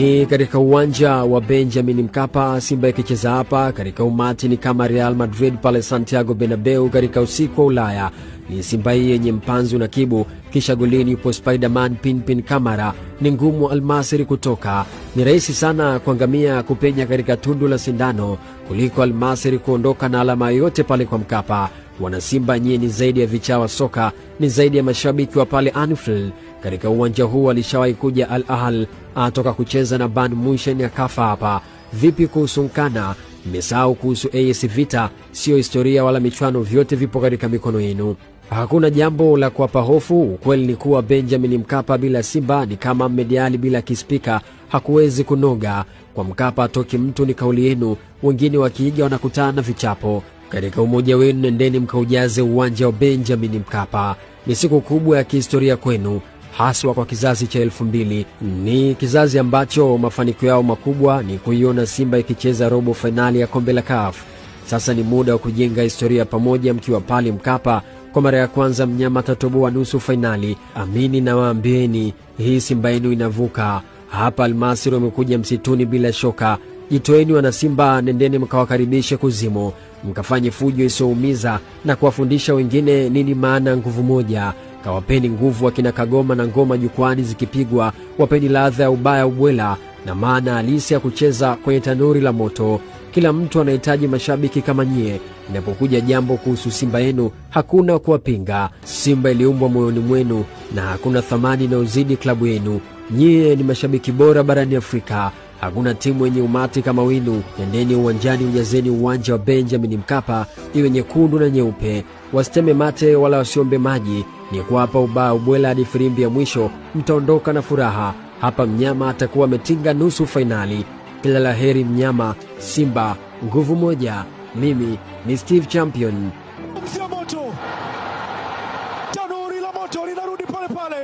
Ni katika uwanja wa Benjamin Mkapa, Simba ikicheza hapa katika umati ni kama Real Madrid pale Santiago Bernabeu katika usiku wa Ulaya. Ni Simba hii yenye mpanzu na kibu, kisha golini yupo Spiderman Pinpin Kamara. Ni ngumu Almasiri kutoka, ni rahisi sana kuangamia kupenya katika tundu la sindano kuliko Almasiri kuondoka na alama yote pale kwa Mkapa. Wana Simba nyie ni zaidi ya vichawa soka, ni zaidi ya mashabiki wa pale Anfield. Katika uwanja huu alishawahi kuja Al Ahly, atoka kucheza na Bayern Munchen akafa hapa. Vipi kuhusu Nkana? Mmesahau kuhusu AS Vita? Sio historia wala michuano, vyote vipo katika mikono yenu. Hakuna jambo la kuwapa hofu. Ukweli ni kuwa Benjamin Mkapa bila Simba ni kama Mediali bila kispika, hakuwezi kunoga. Kwa Mkapa atoki mtu, ni kauli yenu, wengine wakiiga wanakutana na vichapo. Katika umoja wenu nendeni mkaujaze uwanja wa Benjamin Mkapa. Ni siku kubwa ya kihistoria kwenu, haswa kwa kizazi cha 2000. Ni kizazi ambacho mafanikio yao makubwa ni kuiona Simba ikicheza robo finali ya kombe la CAF. Sasa ni muda wa kujenga historia pamoja mkiwa pale Mkapa. Kwa mara ya kwanza mnyama atatoboa nusu finali. Amini na waambieni, hii Simba yenu inavuka. Hapa Almasiri wamekuja msituni bila shoka. Jitoeni wana Simba, nendeni mkawakaribishe kuzimu, mkafanye fujo isoumiza na kuwafundisha wengine nini maana nguvu moja. Kawapeni nguvu wakina Kagoma na ngoma jukwani zikipigwa, wapeni ladha ya ubaya ubwela na maana halisi ya kucheza kwenye tanuri la moto. Kila mtu anahitaji mashabiki kama nyie. Inapokuja jambo kuhusu Simba yenu, hakuna kuwapinga. Simba iliumbwa moyoni mwenu na hakuna thamani na uzidi klabu yenu. Nyie ni mashabiki bora barani Afrika. Hakuna timu yenye umati kama wenu. Nendeni uwanjani, ujazeni uwanja wa Benjamin Mkapa, iwe nyekundu na nyeupe. Wasiteme mate wala wasiombe maji. Ni kuwapa ubao ubwela hadi firimbi ya mwisho, mtaondoka na furaha. Hapa mnyama atakuwa ametinga nusu finali. Kila laheri mnyama. Simba nguvu moja. Mimi ni Steve Champion. Tanuri la moto linarudi pale pale.